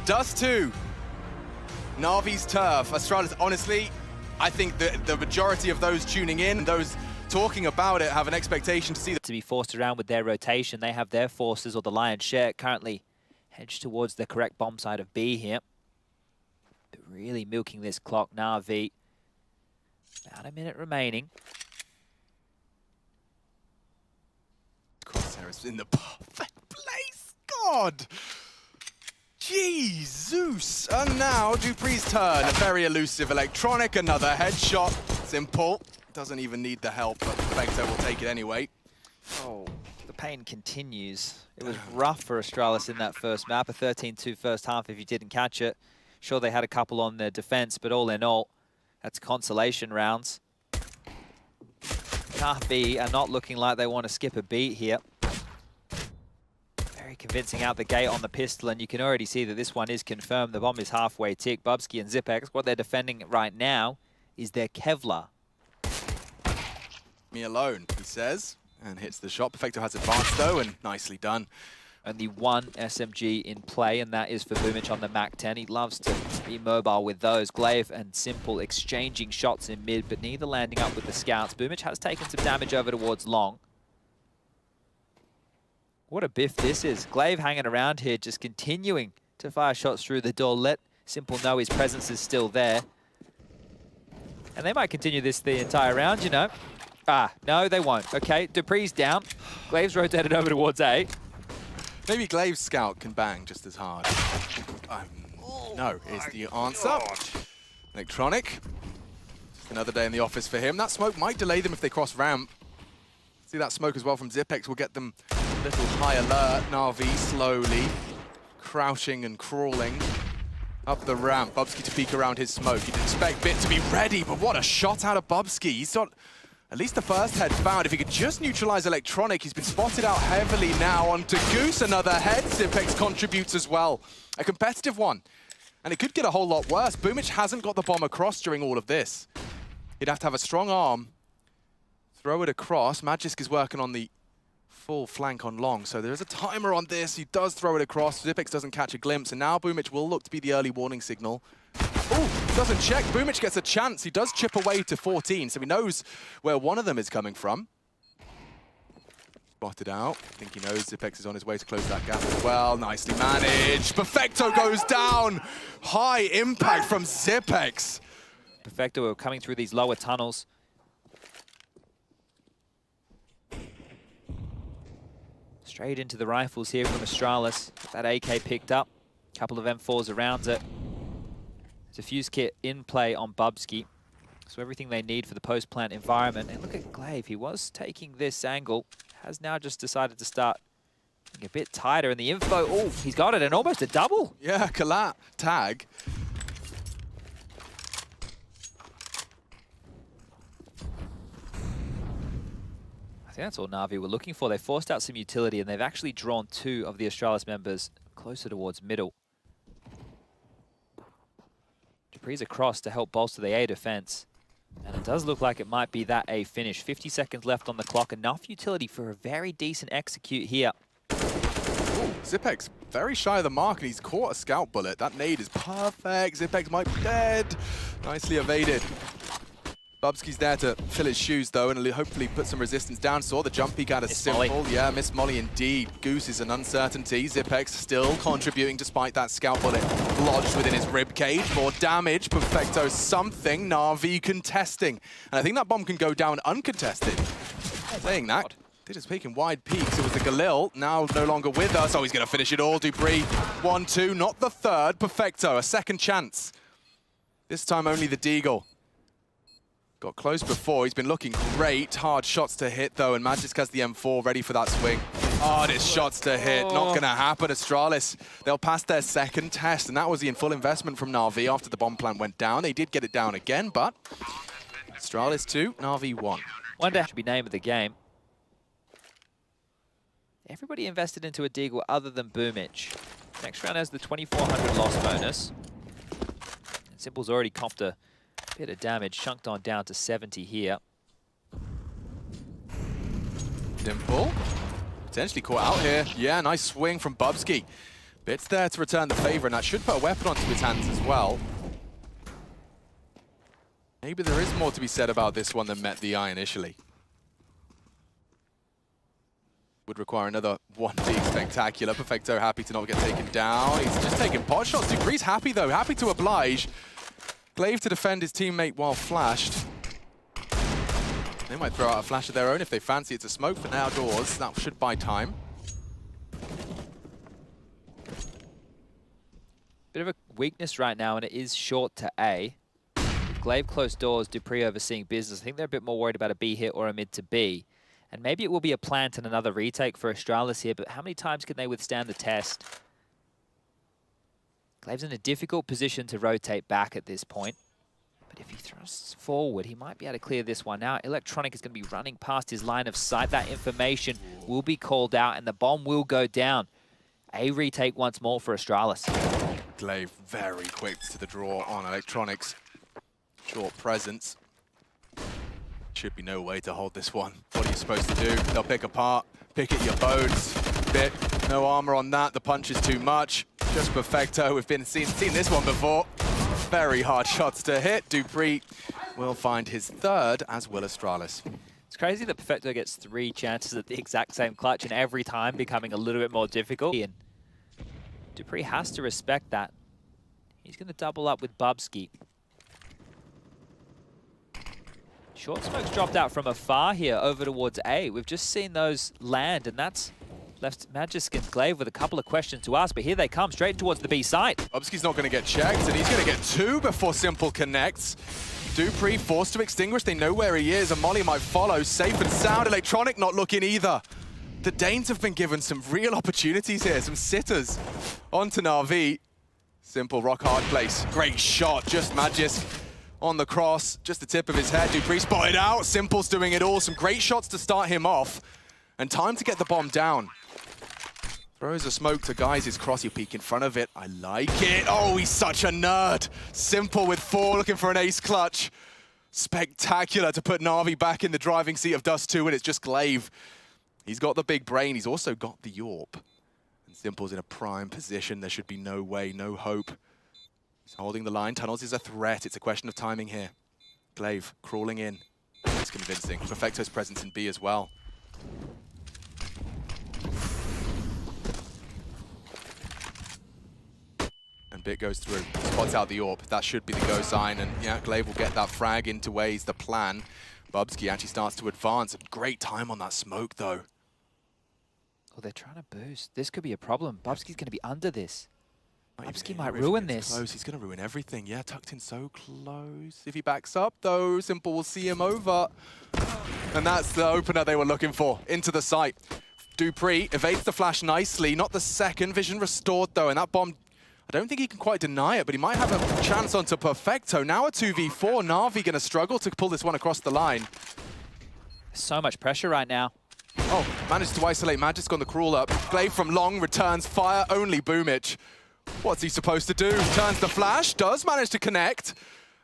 Does too. NaVi's turf. Astralis, honestly, I think the majority of those tuning in, those talking about it, have an expectation to see to be forced around with their rotation. They have their forces, or the lion's share, currently hedged towards the correct bomb side of B here. But really milking this clock. NaVi, about a minute remaining. Crosshairs in the perfect place. God. Jesus. And now Dupree's turn. A very elusive electronic. Another headshot. Simple. Doesn't even need the help, but Perfecto will take it anyway. Oh, the pain continues. It was rough for Astralis in that first map. A 13-2 first half if you didn't catch it. Sure, they had a couple on their defense, but all in all, that's consolation rounds. NaVi are not looking like they want to skip a beat here. Very convincing out the gate on the pistol, and you can already see that this one is confirmed. The bomb is halfway ticked. Bubsky and Zipex, what they're defending right now is their Kevlar. Me alone, he says, and hits the shot. Perfecto has advanced though, and nicely done. Only one SMG in play, and that is for Boomich on the Mac-10. He loves to be mobile with those. Glaive and Simple exchanging shots in mid, but neither landing up with the scouts. Boomich has taken some damage over towards long. What a biff this is. Glaive hanging around here, just continuing to fire shots through the door. Let Simple know his presence is still there. And they might continue this the entire round, you know. Ah, no, they won't. Okay, Dupree's down. Glaive's rotated over towards A. Maybe Glaive's scout can bang just as hard. No, is the answer. Electronic. Just another day in the office for him. That smoke might delay them if they cross ramp. See that smoke as well from Zipex will get them a little high alert. NaVi slowly crouching and crawling up the ramp. Bubsky to peek around his smoke. You'd expect Bit to be ready, but what a shot out of Bubsky. He's got at least the first head found. If he could just neutralize Electronic, he's been spotted out heavily now onto Goose. Another head. Zipex contributes as well. A competitive one. And it could get a whole lot worse. Boomich hasn't got the bomb across during all of this. He'd have to have a strong arm. Throw it across. Magisk is working on the full flank on long, so there is a timer on this. He does throw it across. Zipex doesn't catch a glimpse, and now Boomich will look to be the early warning signal. Oh, doesn't check. Boomich gets a chance. He does chip away to 14, so he knows where one of them is coming from. Spotted out. I think he knows Zipex is on his way to close that gap as well. Nicely managed. Perfecto goes down. High impact from Zipex. Perfecto are coming through these lower tunnels. Straight into the rifles here from Astralis. That AK picked up. A couple of M4s around it. There's a fuse kit in play on Bubsky. So everything they need for the post-plant environment. And look at Glaive. He was taking this angle. Has now just decided to start getting a bit tighter. And the info, oh, he's got it. And almost a double. Yeah, collat tag. I think that's all NaVi were looking for. They forced out some utility, and they've actually drawn two of the Astralis members closer towards middle. Dupree's across to help bolster the A defense. And it does look like it might be that A finish. 50 seconds left on the clock. Enough utility for a very decent execute here. Ooh, Zipex very shy of the mark, and he's caught a scout bullet. That nade is perfect. Zipex might be dead. Nicely evaded. Bubsky's there to fill his shoes, though, and hopefully put some resistance down. Saw the jump peek out of Simple. Molly. Yeah, miss Molly indeed. Goose is an uncertainty. Zipex still contributing despite that scout bullet lodged within his rib cage. More damage. Perfecto something. NaVi contesting. And I think that bomb can go down uncontested. Saying that, they're just taking wide peeks. It was the Galil, now no longer with us. Oh, he's going to finish it all. Dupree, 1-2, not the third. Perfecto, a second chance. This time only the Deagle. Got close before, he's been looking great. Hard shots to hit though, and Magisk has the M4 ready for that swing. Hardest shots to hit, not gonna happen. Astralis, they'll pass their second test, and that was the in full investment from NaVi after the bomb plant went down. They did get it down again, but Astralis 2, NaVi 1. Wonder should be name of the game. Everybody invested into a Deagle other than Boomich. Next round has the 2,400 loss bonus. And Simple's already comped a bit of damage, chunked on down to 70 here. Simple. Potentially caught out here. Yeah, nice swing from Bubsky. Bit's there to return the favor, and that should put a weapon onto his hands as well. Maybe there is more to be said about this one than met the eye initially. Would require another one big spectacular. Perfecto happy to not get taken down. He's just taking pot shots. dupree's happy though, happy to oblige. Glaive to defend his teammate while flashed. They might throw out a flash of their own if they fancy. It's a smoke for now doors. That should buy time. Bit of a weakness right now, and it is short to A. Glaive close doors, dupreeh overseeing business. I think they're a bit more worried about a B hit or a mid to B. And maybe it will be a plant and another retake for Astralis here, but how many times can they withstand the test? Glaive's in a difficult position to rotate back at this point. But if he thrusts forward, he might be able to clear this one out. Electronic is going to be running past his line of sight. That information will be called out, and the bomb will go down. A retake once more for Astralis. Glaive very quick to the draw on Electronics. Short presence. Should be no way to hold this one. What are you supposed to do? They'll pick apart, pick at your bones. Bit, no armor on that. The punch is too much. Just Perfecto. We've seen this one before. Very hard shots to hit. dupreeh will find his third, as will Astralis. It's crazy that Perfecto gets 3 chances at the exact same clutch, and every time becoming a little bit more difficult. And dupreeh has to respect that. He's going to double up with Bubsky. Short smoke's dropped out from afar here over towards A. We've just seen those land, and that's left Magisk and Glaive with a couple of questions to ask, but here they come straight towards the B site. Bubsky's not going to get checked, and he's going to get 2 before Simple connects. dupreeh forced to extinguish. They know where he is, and Molly might follow. Safe and sound. Electronic not looking either. The Danes have been given some real opportunities here, some sitters. On to NaVi. Simple rock hard place. Great shot, just Magisk. On the cross, just the tip of his head. dupreeh spotted out. Simple's doing it all. Some great shots to start him off. And time to get the bomb down. Throws a smoke to guys his cross. You peek in front of it. I like it. Oh, he's such a nerd. Simple with 4, looking for an ace clutch. Spectacular to put NaVi back in the driving seat of Dust 2, and it's just Glaive. He's got the big brain. He's also got the Yorp. And Simple's in a prime position. There should be no way, no hope. He's holding the line. Tunnels is a threat. It's a question of timing here. Glaive crawling in. It's convincing. Perfecto's presence in B as well. And Bit goes through. Spots out the Yorp. That should be the go sign. And yeah, Glaive will get that frag into ways. The plan. Bubsky actually starts to advance. Great time on that smoke, though. Oh, they're trying to boost. This could be a problem. Bubsky's going to be under this. Bubsky might If ruin he gets this. Close. He's going to ruin everything. Yeah, tucked in so close. If he backs up, though, Simple will see him over. And that's the opener they were looking for. Into the site. dupreeh evades the flash nicely. Not the second. Vision restored, though. And that bomb, I don't think he can quite deny it, but he might have a chance onto Perfecto. Now a 2v4. NaVi going to struggle to pull this one across the line. So much pressure right now. Oh, managed to isolate Magisk on the crawl up. Glaive from long returns fire. Only Boomich. What's he supposed to do? Turns the flash, does manage to connect.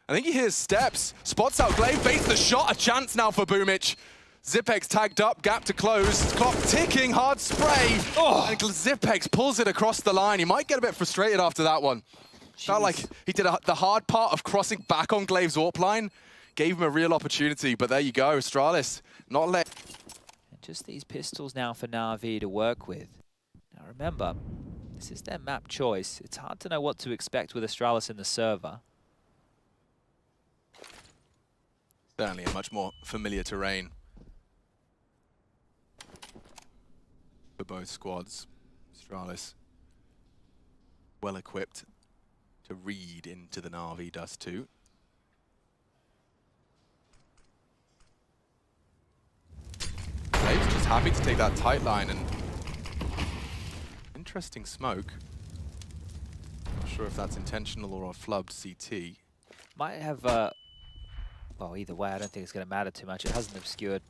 I think he hears steps. Spots out Glaive, baits the shot. A chance now for Boomich. Zipex tagged up, gap to close. Clock ticking, hard spray. Oh, and Zipex pulls it across the line. He might get a bit frustrated after that one. Jeez. Felt like he did the hard part of crossing back on Glaive's AWP line. Gave him a real opportunity, but there you go. Astralis, not let. And just these pistols now for NaVi to work with. Now remember, this is their map choice. It's hard to know what to expect with Astralis in the server. Certainly a much more familiar terrain for both squads. Astralis well equipped to read into the NaVi Dust 2. Glaive's just happy to take that tight line, and interesting smoke. Not sure if that's intentional or a flubbed CT. Might have, well, either way, I don't think it's going to matter too much. It hasn't obscured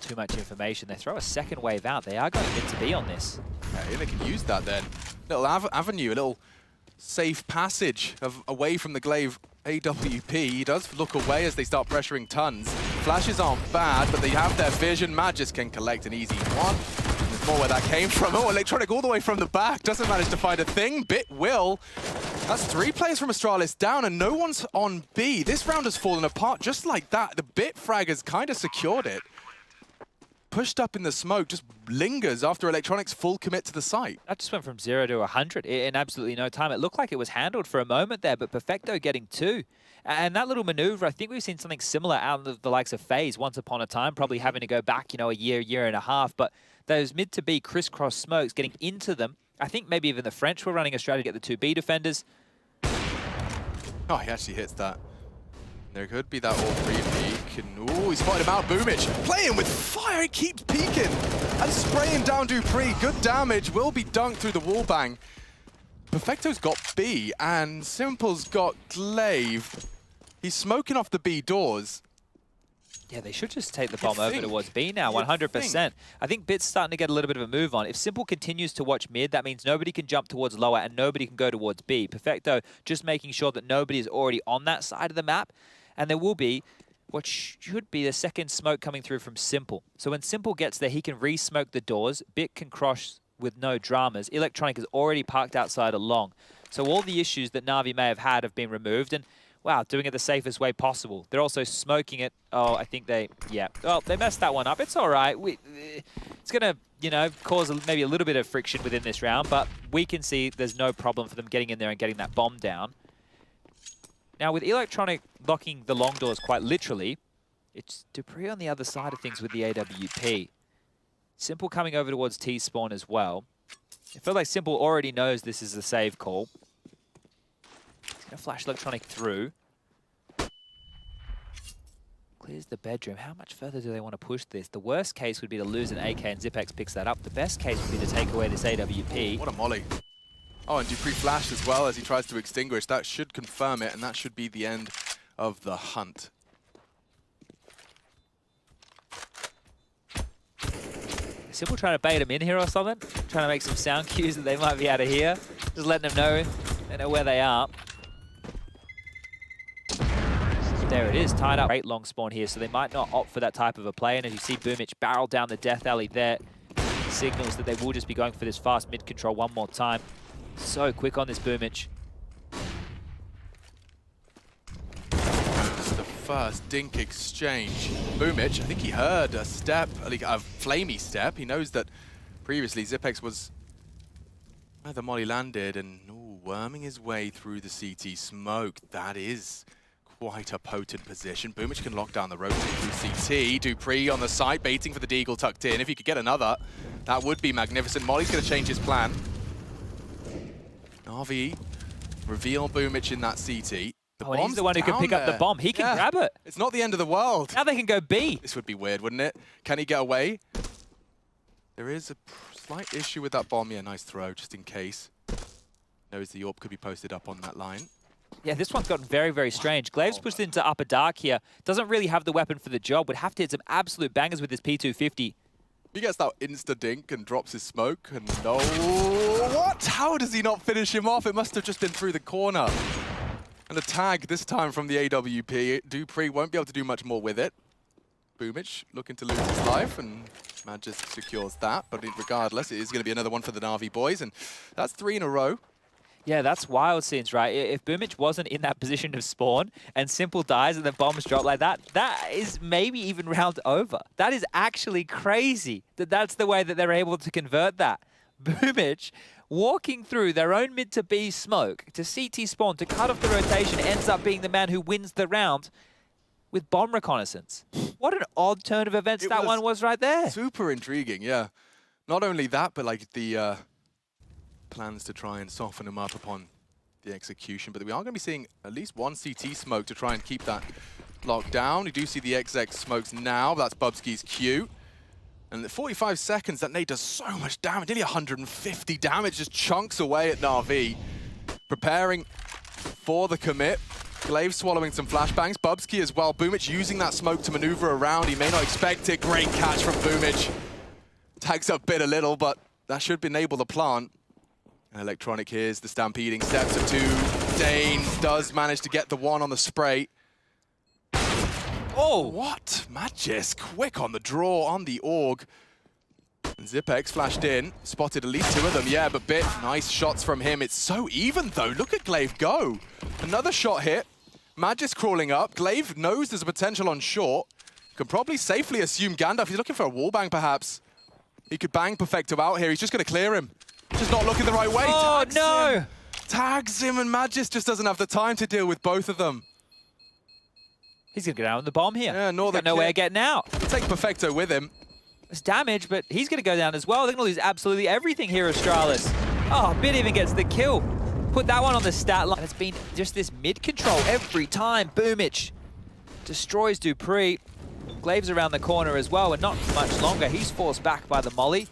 too much information. They throw a second wave out. They are going to be on this. Okay, they can use that then. Little avenue, a little safe passage away from the Glaive AWP. He does look away as they start pressuring tons. Flashes aren't bad, but they have their vision. Magisk can collect an easy one. And the more where that came from. Oh, Electronic all the way from the back. Doesn't manage to find a thing. Bit will. That's 3 players from Astralis down, and no one's on B. This round has fallen apart just like that. The Bit frag has kind of secured it. Pushed up in the smoke, just lingers after Electronic's full commit to the site. That just went from 0 to 100 in absolutely no time. It looked like it was handled for a moment there, but Perfecto getting 2. And that little maneuver, I think we've seen something similar out of the likes of FaZe once upon a time, probably having to go back, a year and a half. But those mid to B crisscross smokes, getting into them. I think maybe even the French were running a strategy to get the 2B defenders. Oh, he actually hits that. There could be that all 3 peek, and ooh, he spotted him out. Boomich playing with fire, he keeps peeking and spraying down dupreeh. Good damage, will be dunked through the wall bang. Perfecto's got B, and Simple's got Glaive. He's smoking off the B doors. Yeah, they should just take the bomb over towards B now, 100%. I think Bit's starting to get a little bit of a move on. If Simple continues to watch mid, that means nobody can jump towards lower and nobody can go towards B. Perfecto just making sure that nobody is already on that side of the map. And there will be what should be the second smoke coming through from Simple. So when Simple gets there, he can re-smoke the doors. Bit can cross with no dramas. Electronic is already parked outside along. So all the issues that NaVi may have had have been removed. And wow, doing it the safest way possible. They're also smoking it. Oh, I think they messed that one up. It's all right. It's going to, cause maybe a little bit of friction within this round, but we can see there's no problem for them getting in there and getting that bomb down. Now, with Electronic locking the long doors quite literally, it's dupreeh on the other side of things with the AWP. Simple coming over towards T-spawn as well. I feel like Simple already knows this is a save call. He's going to flash Electronic through. Clears the bedroom. How much further do they want to push this? The worst case would be to lose an AK and Zipex picks that up. The best case would be to take away this AWP. What a molly. Oh, and dupreeh flashed as well as he tries to extinguish. That should confirm it, and that should be the end of the hunt. Simple trying to bait him in here or something? Trying to make some sound cues that they might be out of here. Just letting them know they know where they are. There it is, tied up. Great long spawn here, so they might not opt for that type of a play. And as you see Boomich barrel down the death alley there, signals that they will just be going for this fast mid control one more time. So quick on this Boomich. Just the first dink exchange. Boomich, I think he heard a step, a flamey step. He knows that previously Zipex was where the molly landed and worming his way through the CT smoke. That is quite a potent position. Boomich can lock down the rotate through CT. dupreeh on the side, baiting for the deagle tucked in. If he could get another, that would be magnificent. Molly's going to change his plan. NaVi reveal Boomich in that CT. And he's the one who can pick up the bomb. He can grab it. It's not the end of the world. Now they can go B. This would be weird, wouldn't it? Can he get away? There is a slight issue with that bomb. Yeah, nice throw, just in case. Knows the AWP could be posted up on that line. Yeah, this one's gotten very, very strange. Glaive's pushed into upper dark here. Doesn't really have the weapon for the job. Would have to hit some absolute bangers with his P250. He gets that insta-dink and drops his smoke, and no... What? How does he not finish him off? It must have just been through the corner. And a tag this time from the AWP. dupreeh won't be able to do much more with it. Boomich looking to lose his life, and Magis secures that. But regardless, it is going to be another one for the NaVi boys, and that's 3 in a row. Yeah, that's wild scenes, right? If Boomich wasn't in that position of spawn and Simple dies and the bombs drop like that, that is maybe even round over. That is actually crazy that that's the way that they're able to convert that. Boomich walking through their own mid to B smoke to CT spawn to cut off the rotation ends up being the man who wins the round with bomb reconnaissance. What an odd turn of events that one was right there. Super intriguing, yeah. Not only that, but like the plans to try and soften him up upon the execution. But we are going to be seeing at least one CT smoke to try and keep that locked down. We do see the XX smokes now. That's Bubski's Q. And at 45 seconds, that nade does so much damage. Nearly 150 damage, just chunks away at NaVi. Preparing for the commit. Glaive swallowing some flashbangs. Bubski as well. Boomich using that smoke to maneuver around. He may not expect it. Great catch from Boomich. Tags up Bit a little, but that should enable the plant. Electronic here's the stampeding steps of 2. Dane does manage to get the one on the spray. Oh, what? Magis quick on the draw, on the AUG. Zipex flashed in, spotted at least 2 of them, yeah, but Bit, nice shots from him. It's so even though, look at Glaive go. Another shot hit, Magis crawling up, Glaive knows there's a potential on short, can probably safely assume Gandalf, he's looking for a wallbang perhaps. He could bang Perfecto out here, he's just gonna clear him. Just not looking the right way. Oh no! Tags him and Magis just doesn't have the time to deal with both of them. He's gonna get out on the bomb here. Yeah, He's got nowhere getting out. He'll take Perfecto with him. It's damage, but he's going to go down as well. They're going to lose absolutely everything here, Astralis. Oh, Bit even gets the kill. Put that one on the stat line. And it's been just this mid-control every time. Boomich destroys Dupree. Glaive's around the corner as well, and not much longer. He's forced back by the molly.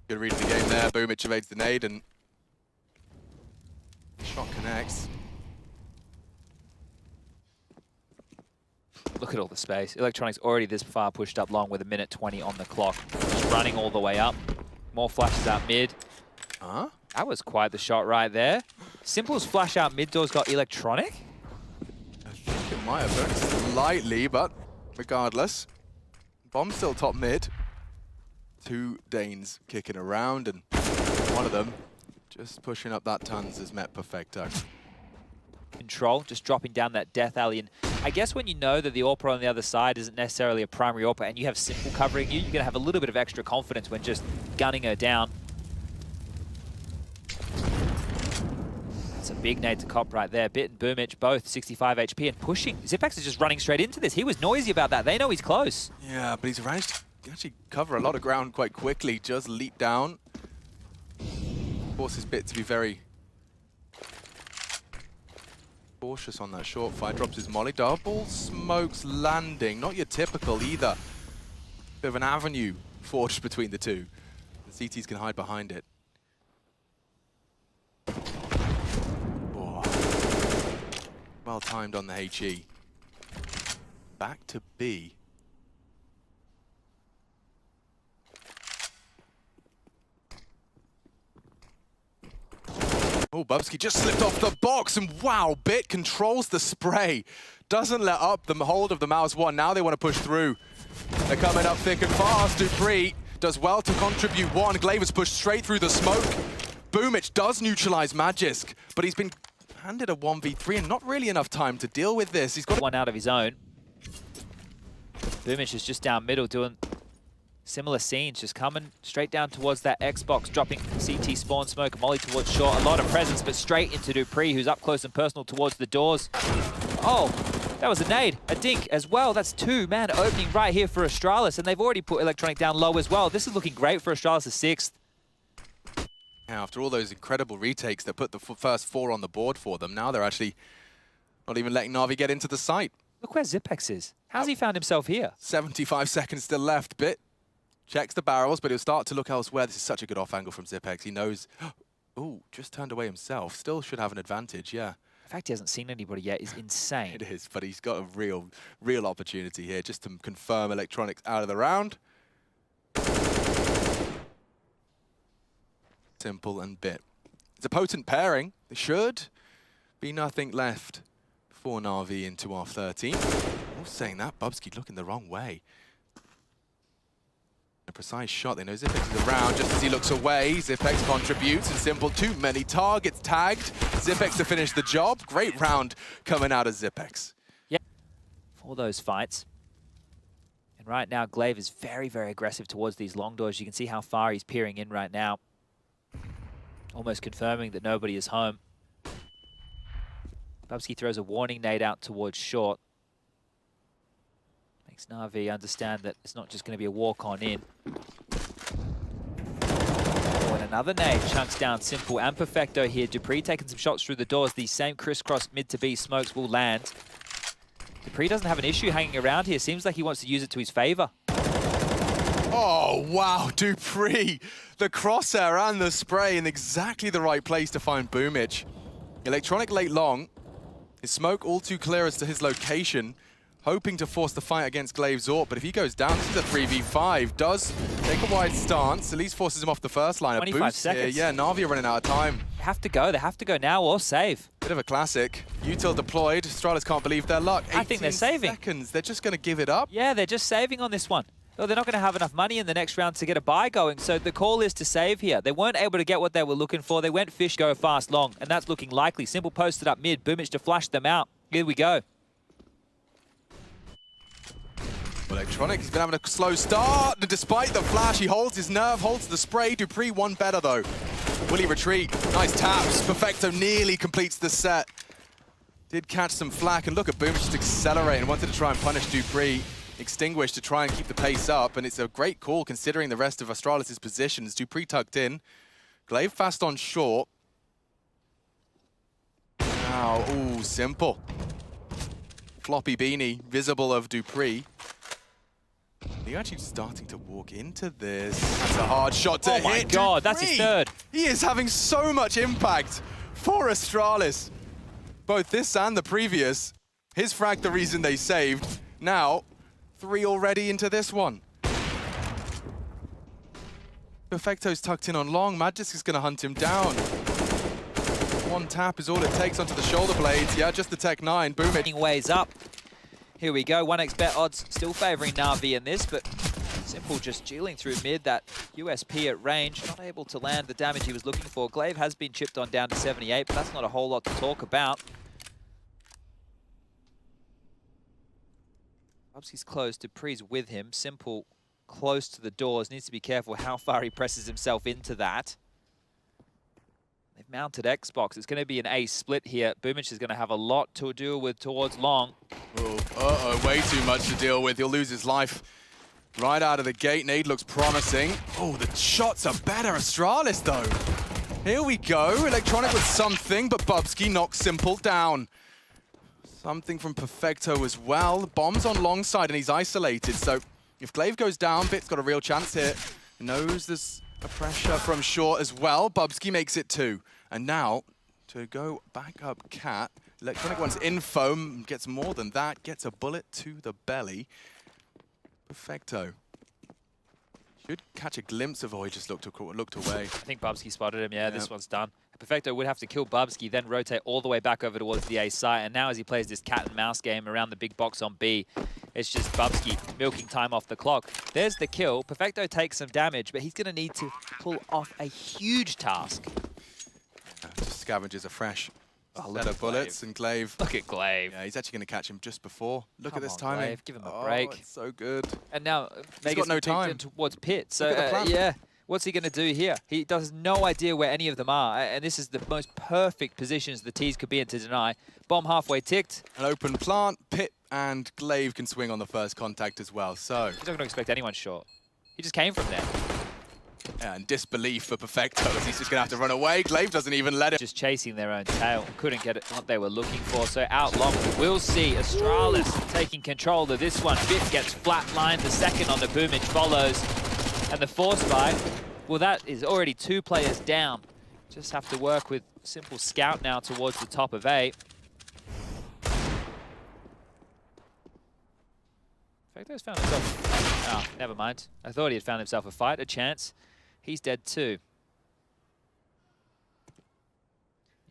Good read of the game there. Boomich evades the nade, and shot connects. Look at all the space. Electronics already this far pushed up long with 1:20 on the clock. Just running all the way up. More flashes out mid. Huh? That was quite the shot right there. Simple's flash out mid doors got Electronic. I think it might have been slightly, but regardless. Bomb still top mid. 2 Danes kicking around, and one of them just pushing up that tons has met Perfecto. Control, just dropping down that Death Alley. And I guess when you know that the AWPer on the other side isn't necessarily a primary AWPer and you have Simple covering you, you're going to have a little bit of extra confidence when just gunning her down. That's a big nade to cop right there. Bit and Boomich both 65 HP and pushing. Zipex is just running straight into this. He was noisy about that. They know he's close. Yeah, but he's managed to actually cover a lot of ground quite quickly. Just leap down. Forces Bit to be very cautious on that short fire. Drops his molly. Double smokes landing. Not your typical either. Bit of an avenue forged between the two. The CTs can hide behind it. Oh. Well timed on the HE. Back to B. Oh, Bubsky just slipped off the box, and wow, Bit controls the spray. Doesn't let up the hold of the mouse one. Now they want to push through. They're coming up thick and fast. Dupree does well to contribute one. Glaive is pushed straight through the smoke. Boomich does neutralize Magisk, but he's been handed a 1v3 and not really enough time to deal with this. He's got one out of his own. Boomich is just down middle doing similar scenes, just coming straight down towards that Xbox, dropping CT spawn smoke, molly towards short. A lot of presence, but straight into Dupree, who's up close and personal towards the doors. Oh, that was a nade, a dink as well. That's 2 man opening right here for Astralis, and they've already put Electronic down low as well. This is looking great for Astralis' 6th. Yeah, after all those incredible retakes that put the first 4 on the board for them, now they're actually not even letting NaVi get into the site. Look where Zipex is. How's he found himself here? 75 seconds still left. Bit checks the barrels, but he'll start to look elsewhere. This is such a good off angle from Zipex. He knows, oh, just turned away himself. Still should have an advantage, yeah. The fact he hasn't seen anybody yet is insane. It is, but he's got a real opportunity here just to confirm Electronics out of the round. Simple and Bit. It's a potent pairing. There should be nothing left for NaVi into our 13. Oh, saying that, Bubsky looking the wrong way. A precise shot. They know Zipex is around. Just as he looks away, Zipex contributes. And Simple, too many targets tagged. Zipex to finish the job. Great round coming out of Zipex. Yeah, for those fights. And right now, Glaive is very, very aggressive towards these long doors. You can see how far he's peering in right now. Almost confirming that nobody is home. Bubsky throws a warning nade out towards short. Makes NaVi understand that it's not just going to be a walk-on in. Oh, and another nade chunks down Simple and Perfecto here. Dupree taking some shots through the doors. These same crisscross mid to B smokes will land. Dupree doesn't have an issue hanging around here. Seems like he wants to use it to his favor. Oh, wow, Dupree. The crosshair and the spray in exactly the right place to find Boomich. Electronic late long. His smoke all too clear as to his location. hoping to force the fight against Glaive Zort, but if he goes down, this is a 3v5. Does take a wide stance, at least forces him off the first line. 25 seconds. Here. Yeah, NaVi are running out of time. They have to go now or save. Bit of a classic. Util deployed. Astralis can't believe their luck. I think they're saving. Seconds. They're just going to give it up. Yeah, they're just saving on this one. Well, they're not going to have enough money in the next round to get a buy going, so the call is to save here. They weren't able to get what they were looking for. They went fish, go fast, long, and that's looking likely. Simple posted up mid. Boomich to flash them out. Here we go. Electronic, he's been having a slow start, and despite the flash, he holds his nerve, holds the spray. dupreeh one better though. Will he retreat? Nice taps. Perfecto nearly completes the set. Did catch some flack, and look at Boomich just accelerating. Wanted to try and punish dupreeh. Extinguished to try and keep the pace up, and it's a great call considering the rest of Astralis' positions. dupreeh tucked in. Glaive fast on short. Now, ooh, simple. Floppy beanie, visible of dupreeh. Are you actually starting to walk into this? That's a hard shot to hit. Oh my god, that's his third. He is having so much impact for Astralis. Both this and the previous. His frag the reason they saved. Now, 3 already into this one. Perfecto's tucked in on long. Magisk is going to hunt him down. One tap is all it takes onto the shoulder blades. Yeah, just the Tech 9. Boomich. Ways up. Here we go. 1x bet odds still favoring NaVi in this, but Simple just dueling through mid. That USP at range, not able to land the damage he was looking for. Glaive has been chipped on down to 78, but that's not a whole lot to talk about. Bubsky's close. dupreeh's with him. Simple close to the doors. Needs to be careful how far he presses himself into that. They've mounted Xbox. It's going to be an ace split here. Boomich is going to have a lot to deal with towards long. Uh-oh, way too much to deal with. He'll lose his life right out of the gate. Nade looks promising. Oh, the shots are better. Astralis, though. Here we go. Electronic with something, but Bubsky knocks Simple down. Something from Perfecto as well. Bombs on long side, and he's isolated. So if Glaive goes down, Bit's got a real chance here. Knows there's a pressure from short as well. Bubsky makes it 2. And now, to go back up Cat, Electronic wants info, gets more than that, gets a bullet to the belly. Perfecto. Should catch a glimpse of, oh, he just looked away. I think Bubsky spotted him, yeah, this one's done. Perfecto would have to kill Bubsky, then rotate all the way back over towards the A site, and now as he plays this cat and mouse game around the big box on B, it's just Bubsky milking time off the clock. There's the kill. Perfecto takes some damage, but he's going to need to pull off a huge task. Just scavenges a fresh set of bullets, and Glaive. Look at Glaive. Yeah, he's actually going to catch him just before. Look at this Come on, timing. Glaive, give him a break. It's so good. And now he's got no time towards Pit. So yeah. What's he going to do here? He does no idea where any of them are, and this is the most perfect positions the T's could be in to deny. Bomb halfway ticked. An open plant, Pit and Glaive can swing on the first contact as well, so... He's not going to expect anyone short. He just came from there. Yeah, and disbelief for Perfecto as he's just going to have to run away. Glaive doesn't even let it. Just chasing their own tail. Couldn't get it what they were looking for, so out long. We'll see Astralis taking control of this one. Bit gets flatlined. The second on the Boomich follows. And the force buy, well, that is already 2 players down. Just have to work with Simple Scout now towards the top of A. Perfecto's found himself... Oh, never mind. I thought he had found himself a fight, a chance. He's dead too.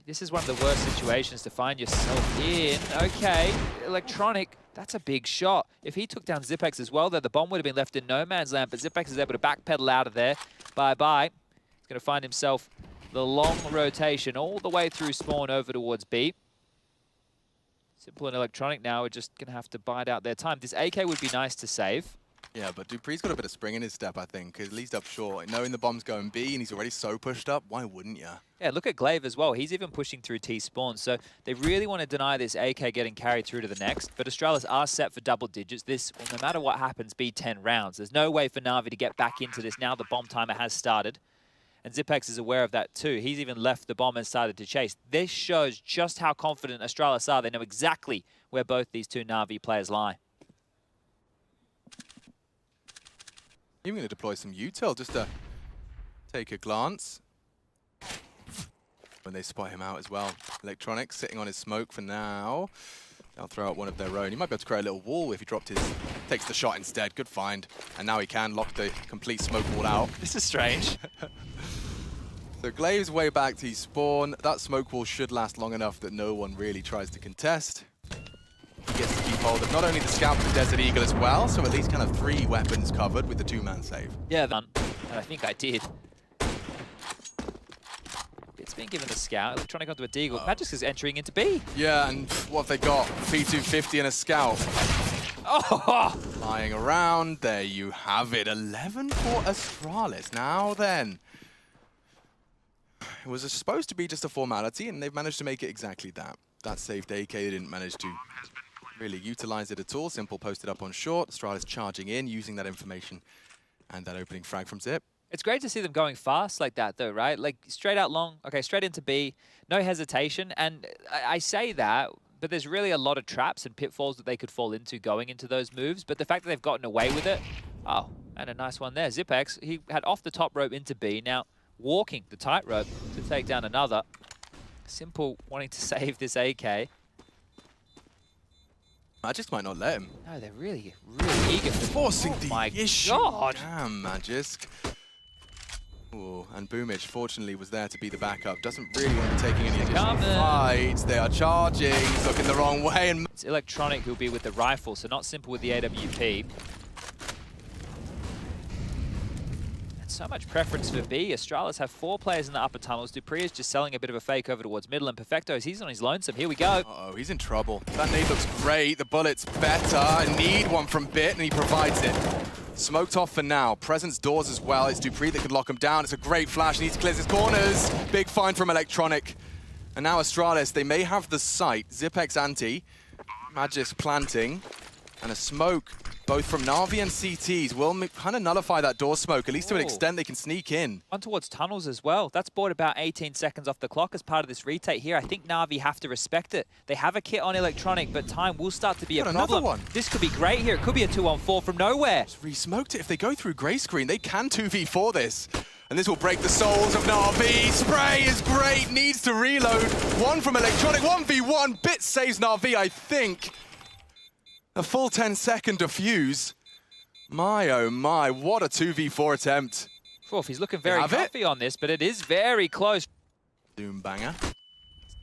This is one of the worst situations to find yourself in. Okay, Electronic, that's a big shot. If he took down Zipex as well, then the bomb would have been left in no man's land, but Zipex is able to backpedal out of there. Bye-bye. He's going to find himself the long rotation all the way through spawn over towards B. Simple and Electronic now are just going to have to bide out their time. This AK would be nice to save. Yeah, but dupreeh's got a bit of spring in his step, I think, at least up short. Knowing the bomb's going B and he's already so pushed up, why wouldn't you? Yeah, look at Glaive as well. He's even pushing through T spawn. So they really want to deny this AK getting carried through to the next. But Astralis are set for double digits. This will, no matter what happens, be 10 rounds. There's no way for NaVi to get back into this now the bomb timer has started. And Zipex is aware of that too. He's even left the bomb and started to chase. This shows just how confident Astralis are. They know exactly where both these two NaVi players lie. Even going to deploy some util just to take a glance. When they spot him out as well. Electronic sitting on his smoke for now. They'll throw out one of their own. He might be able to create a little wall if he dropped his... Takes the shot instead. Good find. And now he can lock the complete smoke wall out. This is strange. So Glaive's way back to his spawn. That smoke wall should last long enough that no one really tries to contest. He gets to keep hold of not only the Scout but the Desert Eagle as well, so at least kind of 3 weapons covered with the 2-man save. Yeah, and I think I did. It's been given the Scout. Electronic onto a Deagle. Magisk is entering into B. Yeah, and what have they got? P250 and a Scout. Oh! Flying around. There you have it. 11 for Astralis. Now then. It was supposed to be just a formality, and they've managed to make it exactly that. That saved AK. They didn't manage to really utilize it at all. Simple posted up on short. Astralis charging in, using that information and that opening frag from Zip. It's great to see them going fast like that, though, right? Like, straight out long, okay, straight into B, no hesitation. And I say that, but there's really a lot of traps and pitfalls that they could fall into going into those moves. But the fact that they've gotten away with it, oh, and a nice one there. Zipex, he had off the top rope into B, now walking the tightrope to take down another. Simple wanting to save this AK. Magisk might not let him. No, they're really, really eager. Forcing the my issue. God. Damn, Magisk. Ooh, and Boomich, fortunately, was there to be the backup. Doesn't really want to be taking any additional fights. They are charging. He's looking the wrong way. And it's Electronic who'll be with the rifle, so not Simple with the AWP. And so much preference for B. Astralis have 4 players in the upper tunnels. Dupree is just selling a bit of a fake over towards middle, and Perfectos, he's on his lonesome. Here we go. Uh-oh, he's in trouble. That nade looks great. The bullet's better. I need one from Bit, and he provides it. Smoked off for now. Presence doors as well. It's Dupree that could lock him down. It's a great flash. He needs to clear his corners. Big find from Electronic. And now Astralis, they may have the sight. Zipex anti. Magisk planting. And a smoke, both from NaVi and CTs, will kind of nullify that door smoke. At least to an extent, they can sneak in. One towards tunnels as well. That's bought about 18 seconds off the clock as part of this retake here. I think NaVi have to respect it. They have a kit on Electronic, but time will start to be a problem. Another one. This could be great here. It could be a 2-on-4 from nowhere. Just re-smoked it. If they go through grey screen, they can 2v4 this. And this will break the souls of NaVi. Spray is great. Needs to reload. One from Electronic. 1v1. Bit saves NaVi, I think. A full 10-second defuse. My, oh my, what a 2v4 attempt. Oof, he's looking very comfy on this, but it is very close. Doom banger.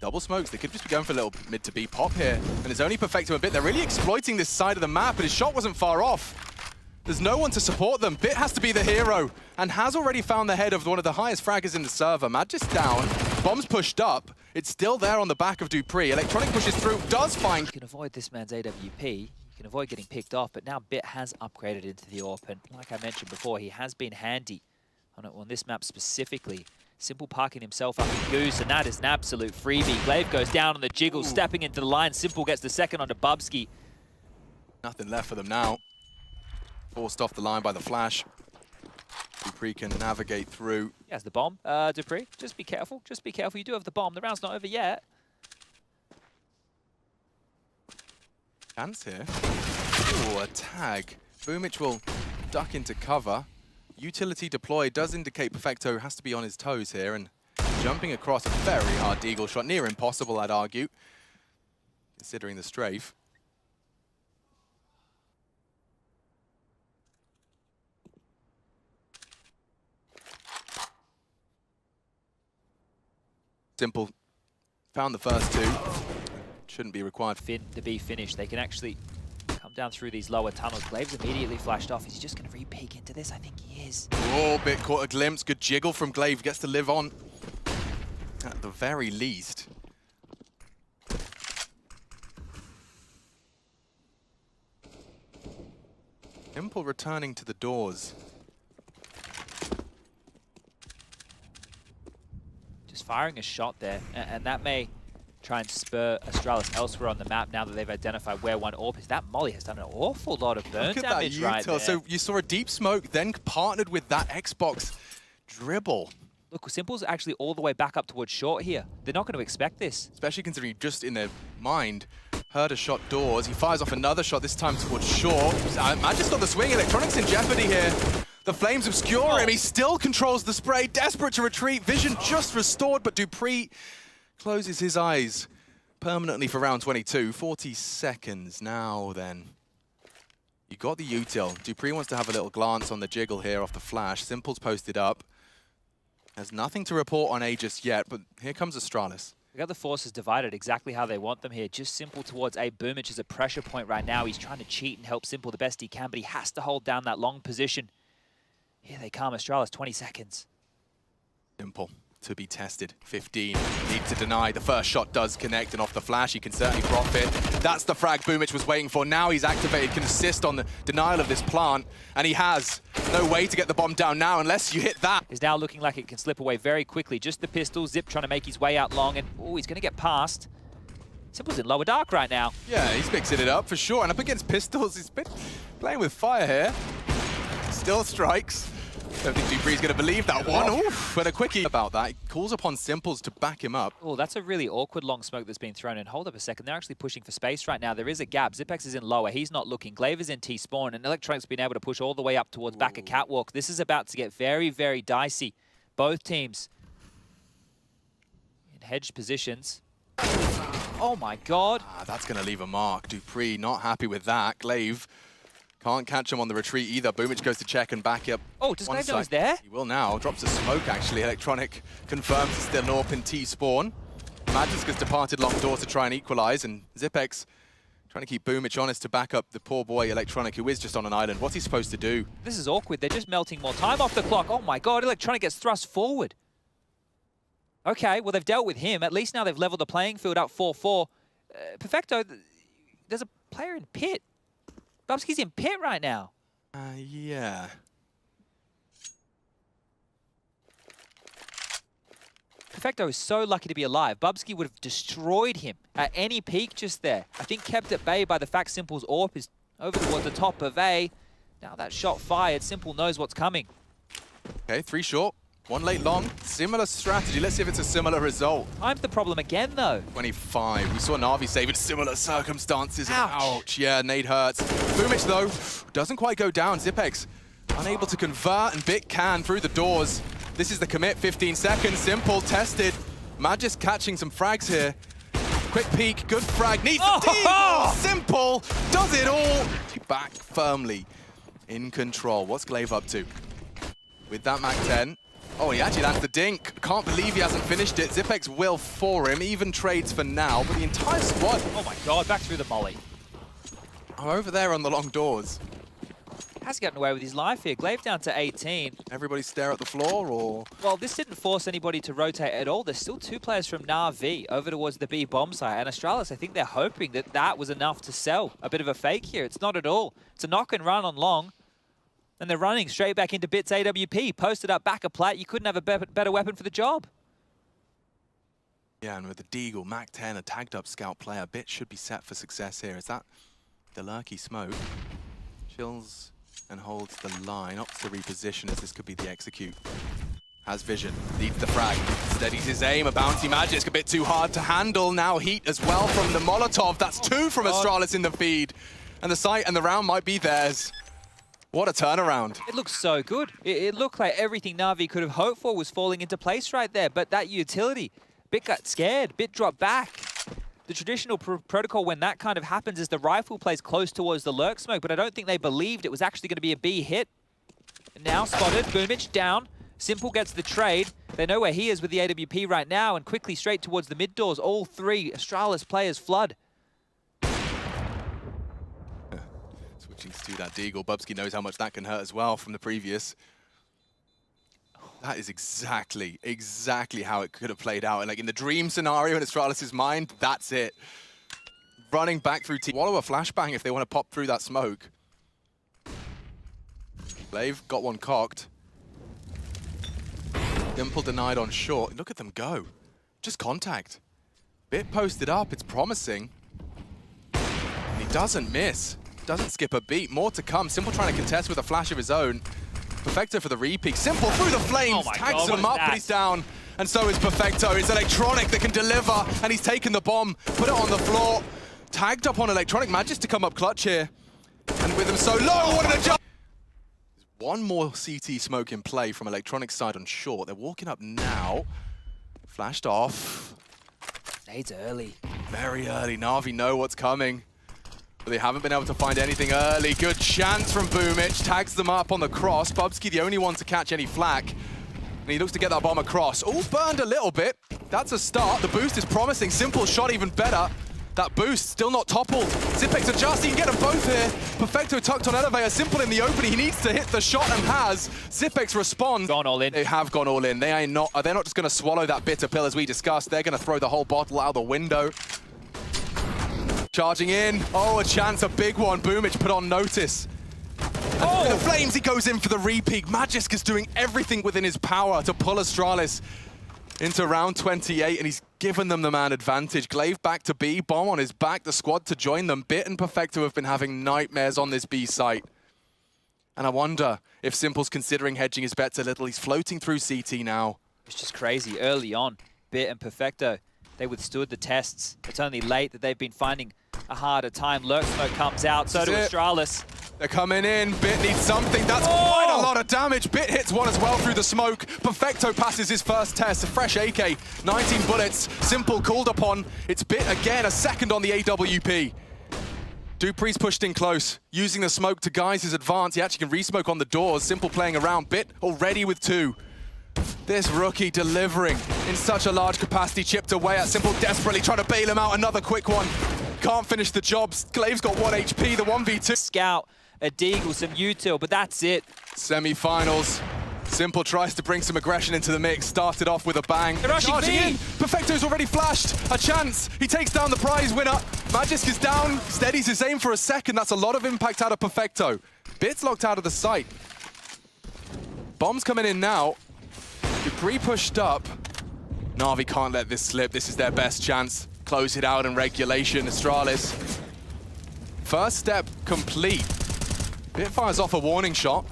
Double smokes. They could just be going for a little mid to B pop here. And it's only Perfecto and Bit. They're really exploiting this side of the map, but his shot wasn't far off. There's no one to support them. Bit has to be the hero and has already found the head of one of the highest fraggers in the server. Magisk down. Bomb's pushed up. It's still there on the back of Dupree. Electronic pushes through, does find... You can avoid this man's AWP. You can avoid getting picked off, but now Bit has upgraded into the AWP. And like I mentioned before, he has been handy on this map specifically. Simple parking himself up in Goose, and that is an absolute freebie. Glaive goes down on the jiggle, stepping into the line. Simple gets the second onto Bubsky. Nothing left for them now. Forced off the line by the flash. Dupree can navigate through. He has the bomb. Dupree, just be careful. Just be careful. You do have the bomb. The round's not over yet. Chance here. Ooh, a tag. Boomich will duck into cover. Utility deploy does indicate Perfecto has to be on his toes here, and jumping across a very hard deagle shot. Near impossible, I'd argue, considering the strafe. Simple found the first 2. Shouldn't be required. To be finished. They can actually come down through these lower tunnels. Glaive's immediately flashed off. Is he just going to re-peek into this? I think he is. Oh, Bit caught a glimpse. Good jiggle from Glaive. Gets to live on at the very least. Simple returning to the doors. Just firing a shot there, and that may try and spur Astralis elsewhere on the map now that they've identified where one AWP is. That molly has done an awful lot of burn damage right there. So you saw a deep smoke, then partnered with that Xbox dribble. Look, Simple's actually all the way back up towards short here. They're not going to expect this. Especially considering just in their mind, heard a shot doors. He fires off another shot, this time towards short. Magisk got the swing. Electronic's in jeopardy here. The flames obscure him. He still controls the spray. Desperate to retreat. Vision just restored, but Dupree closes his eyes. permanently for round 22. 40 seconds now then. You got the util. dupreeh wants to have a little glance on the jiggle here off the flash. Simple's posted up. Has nothing to report on A just yet, but here comes Astralis. We got the forces divided exactly how they want them here. Just Simple towards A. Boomich is a pressure point right now. He's trying to cheat and help Simple the best he can, but he has to hold down that long position. Here they come, Astralis, 20 seconds. Simple to be tested. 15. Need to deny. The first shot does connect, and off the flash, he can certainly profit. That's the frag Boomich was waiting for. Now he's activated, can assist on the denial of this plant, and he has no way to get the bomb down now unless you hit that. Is now looking like it can slip away very quickly. Just the pistol. Zip trying to make his way out long, and oh, he's going to get past. Simple's in lower dark right now. Yeah, he's mixing it up for sure. And up against pistols, he's been playing with fire here. Still strikes. Don't think dupreeh's going to believe that one. Oof, but a quickie about that. He calls upon Simples to back him up. Oh, that's a really awkward long smoke that's been thrown in. Hold up a second. They're actually pushing for space right now. There is a gap. Zipex is in lower. He's not looking. Glaiver's in T-spawn, and Electronic's been able to push all the way up towards back of Catwalk. This is about to get very, very dicey. Both teams in hedged positions. Oh my God. That's going to leave a mark. dupreeh not happy with that. Glaive can't catch him on the retreat either. Boomich goes to check and back up. Oh, does Glaive know he's there? He will now. Drops a smoke, actually. Electronic confirms it's still Norp in T-spawn. Magisk has departed long door to try and equalize, and Zipex trying to keep Boomich honest to back up the poor boy Electronic, who is just on an island. What's he supposed to do? This is awkward. They're just melting more time off the clock. Oh my God, Electronic gets thrust forward. Okay, well, they've dealt with him. At least now they've leveled the playing field up 4-4. Perfecto, there's a player in pit. Bubsky's in pit right now. Yeah. Perfecto is so lucky to be alive. Bubsky would have destroyed him at any peak just there. I think kept at bay by the fact Simple's AWP is over towards the top of A. Now that shot fired, Simple knows what's coming. Okay, 3 short, 1 late long. Similar strategy. Let's see if it's a similar result. Time's the problem again, though. 25. We saw NaVi save in similar circumstances. Ouch. Yeah, nade hurts. Boomich, though, doesn't quite go down. Zipex unable to convert, and Bit can through the doors. This is the commit. 15 seconds. Simple tested. Magisk catching some frags here. Quick peek. Good frag. Needs the deal. Simple does it all. Back firmly in control. What's Glaive up to? With that Mac 10. Oh, he actually lands the dink. Can't believe he hasn't finished it. Zipex will for him, even trades for now, but the entire squad... Oh my God, back through the molly. are over there on the long doors. Has gotten away with his life here. Glaive down to 18. Everybody stare at the floor, or...? Well, this didn't force anybody to rotate at all. There's still 2 players from NaVi over towards the B bomb site. And Astralis, I think they're hoping that that was enough to sell a bit of a fake here. It's not at all. It's a knock and run on long. And they're running straight back into Bits AWP. Posted up back of plat. You couldn't have a better weapon for the job. Yeah, and with the Deagle, Mac 10, a tagged up scout player, Bits should be set for success here. Is that the lurky smoke? Chills and holds the line. Opts to reposition as this could be the execute. Has vision, leads the frag, steadies his aim. A bouncy Magisk, a bit too hard to handle. Now heat as well from the Molotov. That's 2 from Astralis in the feed. And the site and the round might be theirs. What a turnaround. It looks so good. It looked like everything NaVi could have hoped for was falling into place right there. But that utility, Bit got scared, Bit dropped back. The traditional protocol when that kind of happens is the rifle plays close towards the lurk smoke, but I don't think they believed it was actually going to be a B hit. Now spotted, Boomich down. Simple gets the trade. They know where he is with the AWP right now, and quickly straight towards the mid doors. All 3 Astralis players flood. Switching to that Deagle. Bubsky knows how much that can hurt as well from the previous. That is exactly how it could have played out. And like in the dream scenario in Astralis' mind, that's it. Running back through T. Wallow a flashbang if they want to pop through that smoke. Glaive got one cocked. Dimple denied on short. Look at them go. Just contact. Bit posted up, it's promising. And he doesn't miss. Doesn't skip a beat. More to come. Simple trying to contest with a flash of his own. Perfecto for the repeat. Simple through the flames. Tags him up, but he's down. And so is Perfecto. It's Electronic that can deliver. And he's taken the bomb. Put it on the floor. Tagged up on Electronic. Magisk to come up clutch here. And with him so low, what an adjust. One more CT smoke in play from Electronic's side on short. They're walking up now. Flashed off. Nades early. very early. NaVi know what's coming, but they haven't been able to find anything early. Good chance from Boomich, tags them up on the cross. Bubsky the only one to catch any flak. And he looks to get that bomb across. All burned a little bit. That's a start. The boost is promising. Simple shot even better. That boost still not toppled. Zipex adjusts, he can get them both here. Perfecto tucked on elevator, Simple in the opening. He needs to hit the shot and has. Zipex responds. Gone all in. They have gone all in. They're not just gonna swallow that bitter pill as we discussed. They're gonna throw the whole bottle out the window. Charging in. Oh, a chance, a big one. Boomich put on notice. Oh, the flames, he goes in for the repeat. Magisk is doing everything within his power to pull Astralis into round 28, and he's given them the man advantage. Glaive back to B, bomb on his back, the squad to join them. Bit and Perfecto have been having nightmares on this B site. And I wonder if Simple's considering hedging his bets a little. He's floating through CT now. It's just crazy. Early on, Bit and Perfecto, they withstood the tests. It's only late that they've been finding a harder time. Lurk Smoke comes out, so do Astralis. They're coming in. Bit needs something. That's quite a lot of damage. Bit hits one as well through the smoke. Perfecto passes his first test. A fresh AK. 19 bullets. Simple called upon. It's Bit again. A second on the AWP. Dupree's pushed in close, using the smoke to guise his advance. He actually can re-smoke on the doors. Simple playing around. Bit already with 2. This rookie delivering in such a large capacity. Chipped away at Simple, desperately trying to bail him out. Another quick one. Can't finish the job. Glaive's got 1 HP, the 1v2. Scout, a Deagle, some util, but that's it. Semi-finals. Simple tries to bring some aggression into the mix. Started off with a bang. Charging in. Perfecto's already flashed. A chance. He takes down the prize winner. Magisk is down. Steadies his aim for a second. That's a lot of impact out of Perfecto. Bit's locked out of the site. Bomb's coming in now. Dupree pushed up. NaVi can't let this slip. This is their best chance. Close it out in regulation. Astralis. First step complete. Bit fires off a warning shot.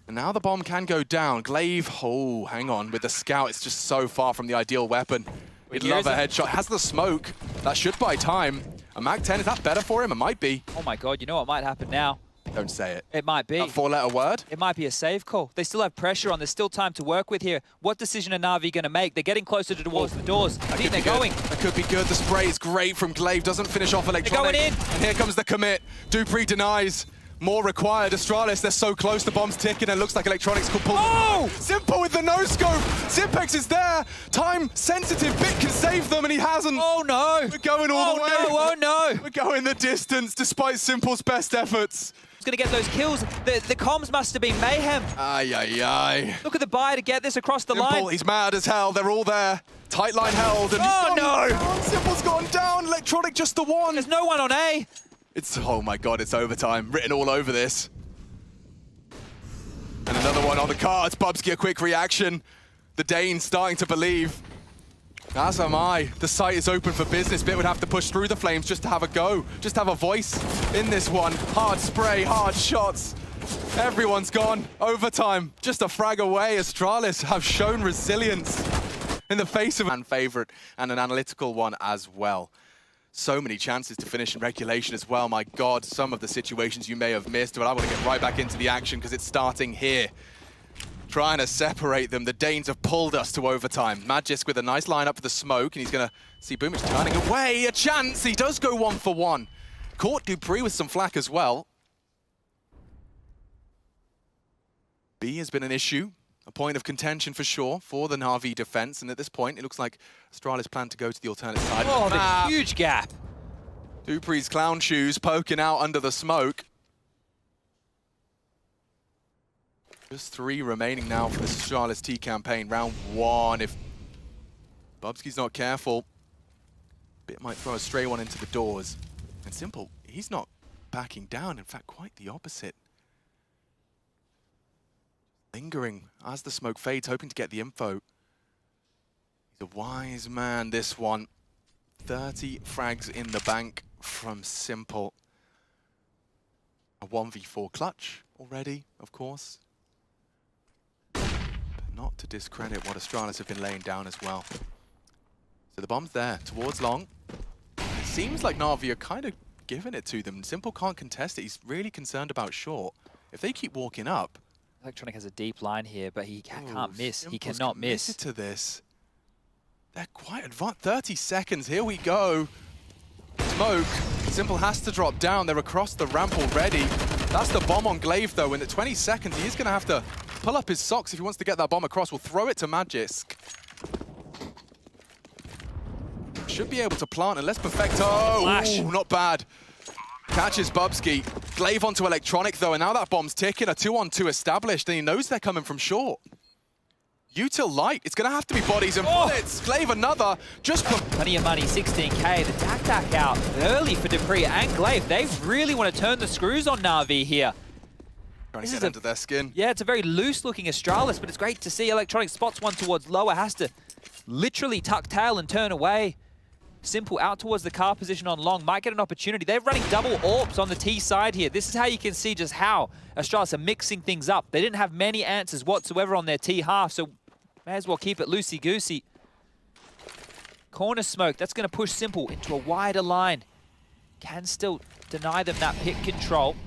And now the bomb can go down. Glaive, oh, hang on. With the scout, it's just so far from the ideal weapon. We'd love a headshot. Has the smoke. That should buy time. A Mag-10, is that better for him? It might be. Oh my God, you know what might happen now? Don't say it. It might be. That 4-letter word? It might be a save call. They still have pressure on. There's still time to work with here. What decision are NaVi going to make? They're getting closer towards the doors. I think they're going. That could be good. The spray is great from Glaive. Doesn't finish off electronic. They're going in. And here comes the commit. Dupree denies. More required. Astralis, they're so close. The bomb's ticking and it looks like electronics could pull. Oh! Simple with the no-scope. Zipex is there. Time sensitive. Bit can save them and he hasn't. Oh no. We're going all the way. Oh no. We're going the distance despite Simple's best efforts. Going to get those kills. The comms must have been mayhem. Ay, ay, ay. Look at the buy to get this across the line. He's mad as hell. They're all there. Tight line held. And oh no! Simple's gone down. Electronic just the one. There's no one on A. It's, oh my God, it's overtime. Written all over this. And another one on the cards. Bubsky, a quick reaction. The Danes starting to believe. As am I. The site is open for business. Bit would have to push through the flames just to have a go. Just have a voice in this one. Hard spray, hard shots. Everyone's gone. Overtime. Just a frag away. Astralis have shown resilience in the face of an favorite and an analytical one as well. So many chances to finish in regulation as well. My God, some of the situations you may have missed, but I want to get right back into the action because it's starting here. Trying to separate them. The Danes have pulled us to overtime. Magisk with a nice lineup for the smoke, and he's going to see Boomich turning away. A chance. He does go 1 for 1. Caught Dupree with some flak as well. B has been an issue. A point of contention for sure for the NaVi defense. And at this point, it looks like Astralis plan to go to the alternate side. Oh, the huge gap. Dupree's clown shoes poking out under the smoke. Just 3 remaining now for this Astralis T campaign. Round 1. If Bubsky's not careful, Bit might throw a stray one into the doors. And Simple, he's not backing down. In fact, quite the opposite. Lingering as the smoke fades, hoping to get the info. He's a wise man, this one. 30 frags in the bank from Simple. A 1v4 clutch already, of course. Not to discredit what Astralis have been laying down as well. So the bomb's there, towards long. It seems like NaVi are kind of giving it to them. Simple can't contest it. He's really concerned about short. If they keep walking up... Electronic has a deep line here, but he can't miss. Simple's He cannot miss. To this. They're quite advanced. 30 seconds, here we go. smoke. Simple has to drop down. They're across the ramp already. That's the bomb on Glaive, though. In the 20 seconds, he is going to have to pull up his socks if he wants to get that bomb across. We'll throw it to Magisk. Should be able to plant unless Perfecto. Ooh, not bad. Catches Bubsky. Glaive onto Electronic, though, and now that bomb's ticking. A 2-on-2 established, and he knows they're coming from short. Util light. It's going to have to be bodies and bullets. Glaive another. Just plenty of money, 16k. The Dak out early for Dupree and Glaive. They really want to turn the screws on NaVi here. Trying to get under their skin. Yeah, it's a very loose-looking Astralis, but it's great to see Electronic spots one towards lower. Has to literally tuck tail and turn away. Simple out towards the car position on long. Might get an opportunity. They're running double AWPs on the T side here. This is how you can see just how Astralis are mixing things up. They didn't have many answers whatsoever on their T half, so may as well keep it loosey-goosey. Corner smoke. That's going to push Simple into a wider line. Can still deny them that pit control.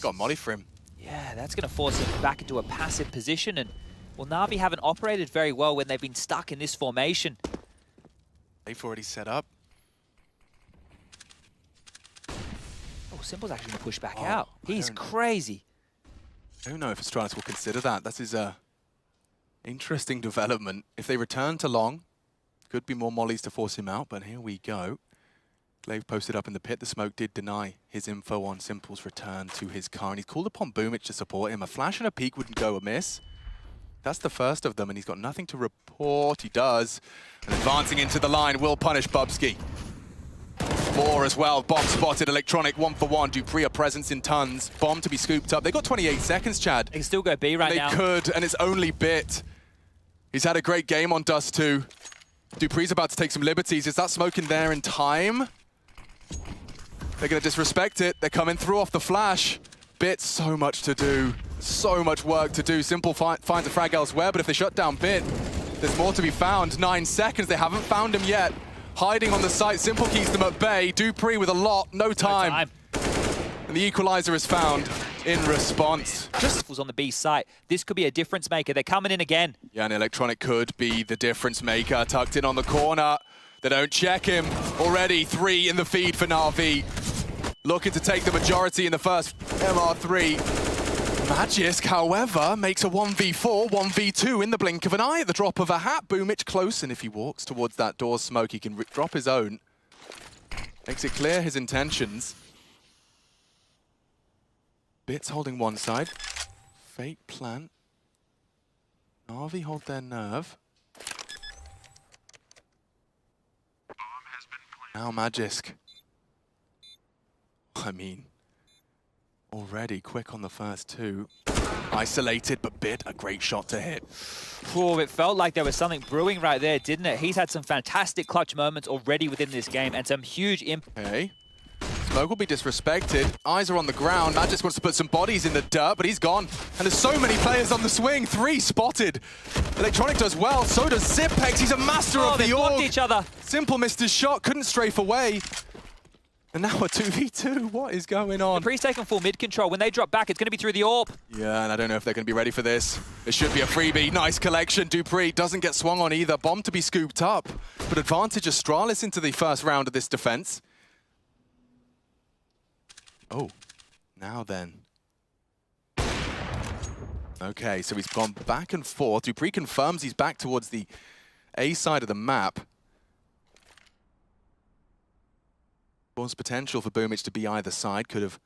Got Molly for him. Yeah, that's going to force him back into a passive position. And well, NaVi haven't operated very well when they've been stuck in this formation. They've already set up. Oh, Simple's actually going to push back out. He's crazy. I don't know if Astralis will consider that. That is a interesting development. If they return to long, could be more mollies to force him out, but here we go. Glaive posted up in the pit. The smoke did deny his info on Simple's return to his car, and he's called upon Boomich to support him. A flash and a peek wouldn't go amiss. That's the first of them, and he's got nothing to report. He does. And advancing into the line will punish Bubsky. More as well. Bomb spotted. Electronic 1-for-1. Dupree a presence in tons. Bomb to be scooped up. They got 28 seconds, Chad. They can still go B right now. They could, and it's only Bit. He's had a great game on Dust 2. Dupree's about to take some liberties. Is that smoke in there in time? They're going to disrespect it. They're coming through off the flash. Bit, so much to do. So much work to do. Simple finds a frag elsewhere, but if they shut down Bit, there's more to be found. 9 seconds. They haven't found him yet. Hiding on the site. Simple keeps them at bay. Dupree with a lot. No time. And the equalizer is found in response. Just was on the B site. This could be a difference maker. They're coming in again. Yeah, and Electronic could be the difference maker. Tucked in on the corner. They don't check him. Already 3 in the feed for NaVi. Looking to take the majority in the first MR3. Magisk, however, makes a 1v4, 1v2 in the blink of an eye at the drop of a hat. Boomich close, and if he walks towards that door smoke, he can drop his own. Makes it clear his intentions. Bits holding one side. Fake plant. NaVi hold their nerve. Now Magisk. I mean, already quick on the first 2. Isolated, but Bit, a great shot to hit. Oh, it felt like there was something brewing right there, didn't it? He's had some fantastic clutch moments already within this game and some huge impact. Okay. Smoke will be disrespected. Eyes are on the ground. Magisk wants to put some bodies in the dirt, but he's gone. And there's so many players on the swing. 3 spotted. Electronic does well. So does Zipex. He's a master of the org. Blocked each other. Simple missed his shot. Couldn't strafe away. And now a 2v2. What is going on? Dupree's taken full mid control. When they drop back, it's going to be through the AWP. Yeah, and I don't know if they're going to be ready for this. It should be a freebie. Nice collection. Dupree doesn't get swung on either. Bomb to be scooped up. But advantage Astralis into the first round of this defense. Oh, now then. Okay, so he's gone back and forth. Dupree confirms he's back towards the A side of the map. Was potential for Boomich to be either side. Could have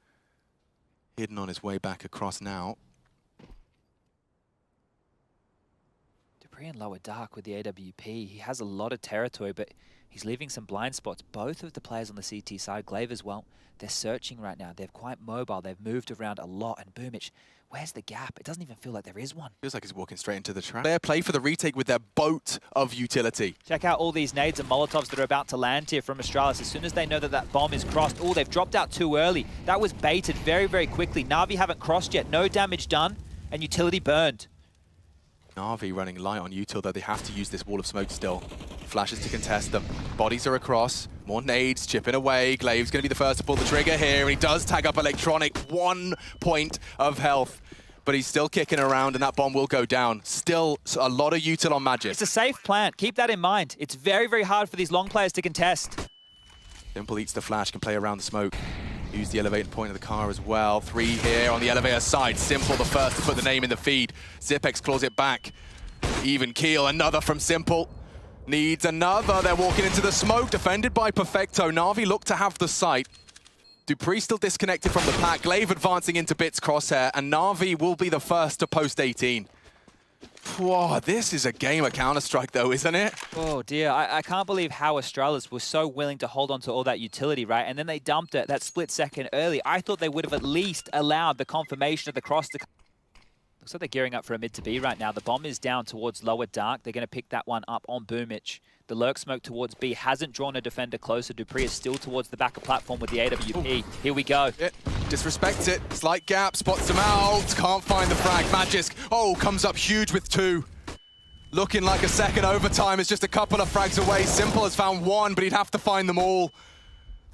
hidden on his way back across now. Dupree in lower dark with the AWP. He has a lot of territory, but he's leaving some blind spots. Both of the players on the CT side, Glaive as well, they're searching right now. They're quite mobile. They've moved around a lot. And Boomich, where's the gap? It doesn't even feel like there is one. Feels like he's walking straight into the trap. Fair play for the retake with their boat of utility. Check out all these nades and molotovs that are about to land here from Astralis. As soon as they know that that bomb is crossed, oh, they've dropped out too early. That was baited very, very quickly. NaVi haven't crossed yet. No damage done, and utility burned. NaVi running light on util, though they have to use this wall of smoke still. Flashes to contest them. Bodies are across. More nades chipping away. Glaive's going to be the first to pull the trigger here, and he does tag up Electronic. 1 point of health. but he's still kicking around, and that bomb will go down. Still a lot of util on Magic. It's a safe plant. Keep that in mind. It's very, very hard for these long players to contest. Simple eats the flash, can play around the smoke. Use the elevated point of the car as well. 3 here on the elevator side. Simple the first to put the name in the feed. Zipex claws it back. Even keel, another from Simple. Needs another. They're walking into the smoke, defended by Perfecto. NaVi look to have the site. Dupree still disconnected from the pack. Glaive advancing into Bit's crosshair, and NaVi will be the first to post 18. Whoa, this is a game of Counter-Strike though, isn't it? Oh dear, I can't believe how Astralis was so willing to hold on to all that utility, right? And then they dumped it that split second early. I thought they would have at least allowed the confirmation of the cross to... Looks like they're gearing up for a mid to B right now. The bomb is down towards lower dark. They're going to pick that one up on Boomich. The lurk smoke towards B hasn't drawn a defender closer. Dupree is still towards the back of platform with the AWP. Ooh. Here we go. Disrespects it. Slight gap, spots him out. Can't find the frag. Magisk, comes up huge with 2. Looking like a second overtime. It's just a couple of frags away. Simple has found 1, but he'd have to find them all.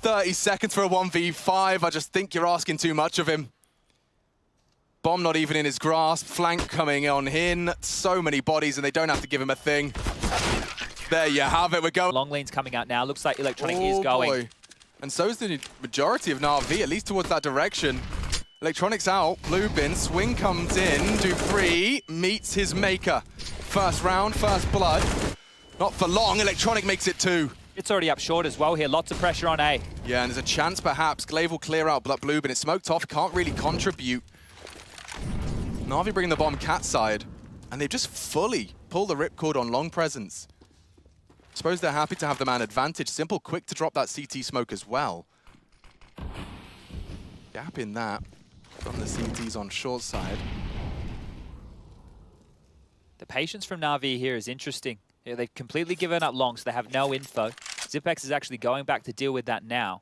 30 seconds for a 1v5. I just think you're asking too much of him. Bomb not even in his grasp. Flank coming on in. So many bodies, and they don't have to give him a thing. There you have it. We're going. Long lane's coming out now. Looks like Electronic is going. Boy. And so is the majority of NaVi, at least towards that direction. Electronic's out. Blue bin. Swing comes in. Dupree meets his maker. First round, first blood. Not for long. Electronic makes it 2. It's already up short as well here. Lots of pressure on A. Yeah, and there's a chance perhaps. Glaive will clear out Blue bin. It's smoked off. Can't really contribute. NaVi bringing the bomb cat side, and they've just fully pulled the ripcord on long presence. Suppose they're happy to have the man advantage. Simple, quick to drop that CT smoke as well. Gap in that from the CTs on short side. The patience from NaVi here is interesting. Yeah, they've completely given up long, so they have no info. Zipex is actually going back to deal with that now.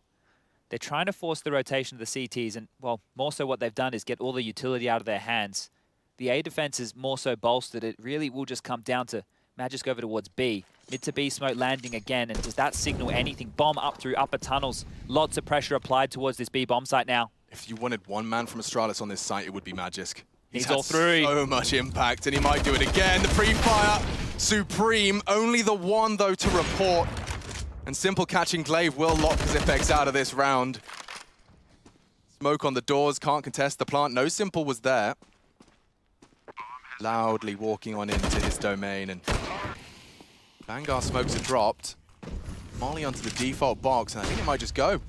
They're trying to force the rotation of the CTs, and, well, more so what they've done is get all the utility out of their hands. The A defense is more so bolstered. It really will just come down to Magisk over towards B. Mid to B smoke landing again, and does that signal anything? Bomb up through upper tunnels. Lots of pressure applied towards this B bomb site now. If you wanted one man from Astralis on this site, it would be Magisk. He's all 3. So much impact, and he might do it again. The pre-fire, supreme. Only the 1, though, to report. And Simple catching Glaive will lock Zipex out of this round. Smoke on the doors, can't contest the plant. No Simple was there. Loudly walking on into his domain, and Vanguard smokes are dropped. Molly onto the default box, and I think it might just go.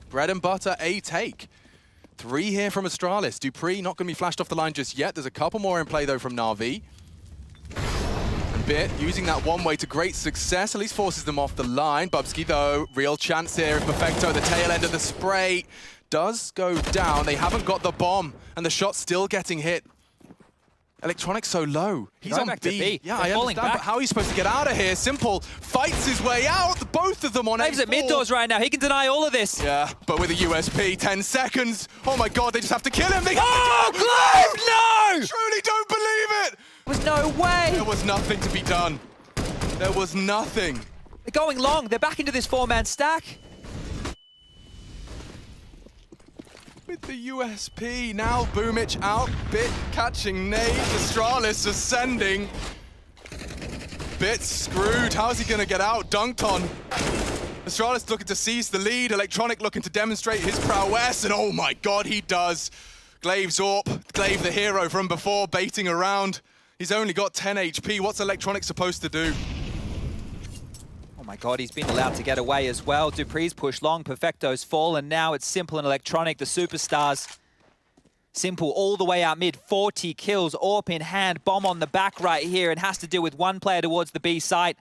Bread and butter, A take. 3 here from Astralis. Dupree not going to be flashed off the line just yet. There's a couple more in play, though, from NaVi. And Bit using that one way to great success, at least forces them off the line. Bubsky, though, real chance here. If Perfecto, the tail end of the spray, does go down. They haven't got the bomb, and the shot's still getting hit. Electronic so low. He's on back to B. Yeah, I understand, but how are you supposed to get out of here? Simple fights his way out. Both of them on Glaive's at mid doors right now. He can deny all of this. Yeah, but with a USP, 10 seconds. Oh my God, they just have to kill him. Glaive, no! Truly don't believe it. There was no way. There was nothing to be done. There was nothing. They're going long. They're back into this 4-man stack. With the USP, now Boomich out, Bit catching nades, Astralis ascending. Bit screwed, how's he gonna get out? Dunked on. Astralis looking to seize the lead, Electronic looking to demonstrate his prowess, and oh my God, he does. Glaive's AWP, Glaive the hero from before, baiting around. He's only got 10 HP, what's Electronic supposed to do? Oh my God, he's been allowed to get away as well. Dupree's pushed long, Perfecto's fallen. Now it's Simple and Electronic, the superstars. Simple all the way out mid, 40 kills, AWP in hand, bomb on the back right here, and has to deal with 1 player towards the B site.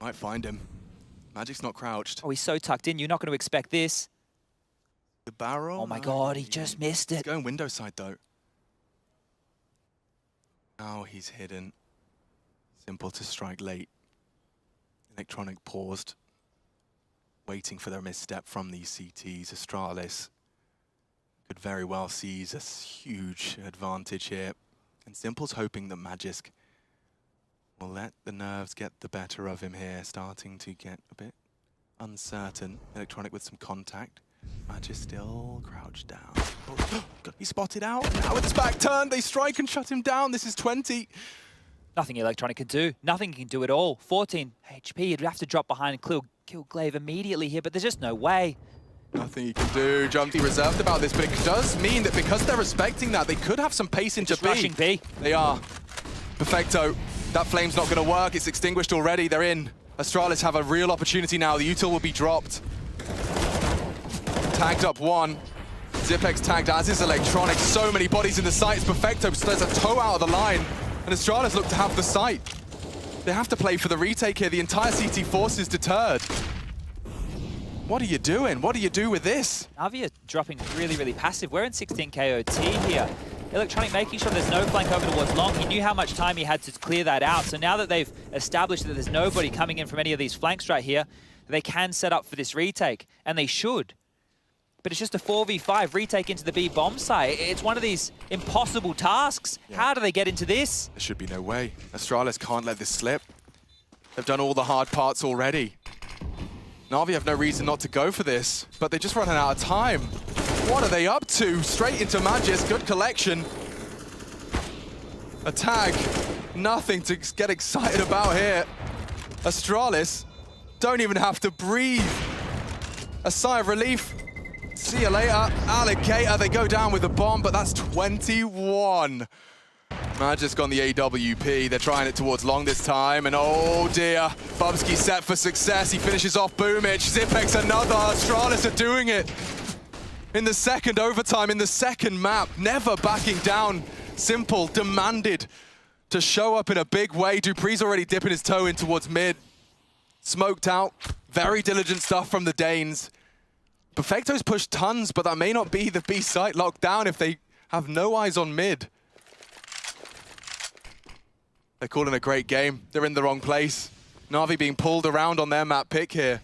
Might find him. Magic's not crouched. Oh, he's so tucked in, you're not going to expect this. The barrel? Oh my God, he just missed it. He's going window side though. Now he's hidden. Simple to strike late. Electronic paused, waiting for their misstep from these CTs. Astralis could very well seize a huge advantage here. And Simple's hoping that Magisk will let the nerves get the better of him here, starting to get a bit uncertain. Electronic with some contact. Match is still crouched down. Oh, got be spotted out. Now with his back turned, they strike and shut him down. This is 20. Nothing Electronic can do. Nothing he can do at all. 14 HP, he'd have to drop behind and kill Glaive immediately here, but there's just no way. Nothing he can do. Jumpy reserved about this, but it does mean that because they're respecting that, they could have some pace into B. Rushing B. They are. Perfecto. That flame's not going to work. It's extinguished already. They're in. Astralis have a real opportunity now. The util will be dropped. Tagged up one. Zipex tagged, as is Electronic. So many bodies in the site. It's Perfecto. So there's a toe out of the line. And Astralis look to have the site. They have to play for the retake here. The entire CT force is deterred. What are you doing? What do you do with this? NaVi are dropping really, really passive. We're in 16 KOT here. Electronic making sure there's no flank over towards long. He knew how much time he had to clear that out. So now that they've established that there's nobody coming in from any of these flanks right here, they can set up for this retake. And they should. But it's just a 4v5 retake into the B bomb site. It's one of these impossible tasks. Yeah. How do they get into this? There should be no way. Astralis can't let this slip. They've done all the hard parts already. NaVi have no reason not to go for this, but they're just running out of time. What are they up to? Straight into Magis, good collection. A tag, nothing to get excited about here. Astralis don't even have to breathe. A sigh of relief. See you later, alligator. They go down with a bomb, but that's 21. Magis got the AWP. They're trying it towards long this time, and oh dear. Bubsky set for success. He finishes off Boomich. Zipex another. Astralis are doing it in the second overtime, in the second map. Never backing down. Simple, demanded to show up in a big way. Dupree's already dipping his toe in towards mid. Smoked out. Very diligent stuff from the Danes. Perfecto's pushed tons, but that may not be the B site locked down if they have no eyes on mid. They're calling a great game. They're in the wrong place. NaVi being pulled around on their map pick here.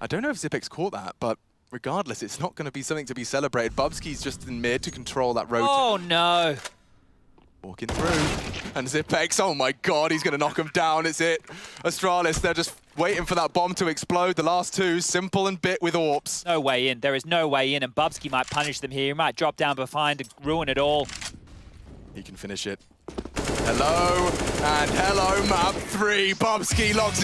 I don't know if Zipex caught that, but regardless, it's not going to be something to be celebrated. Bubsky's just in mid to control that rotate. Oh no! Walking through. And Zipex, oh my god, he's going to knock him down. It's it. Astralis, they're just waiting for that bomb to explode. The last two, Simple and Bit with AWPs. No way in. There is no way in, and Bubsky might punish them here. He might drop down behind and ruin it all. He can finish it. Hello, and hello, map 3. Bubsky locks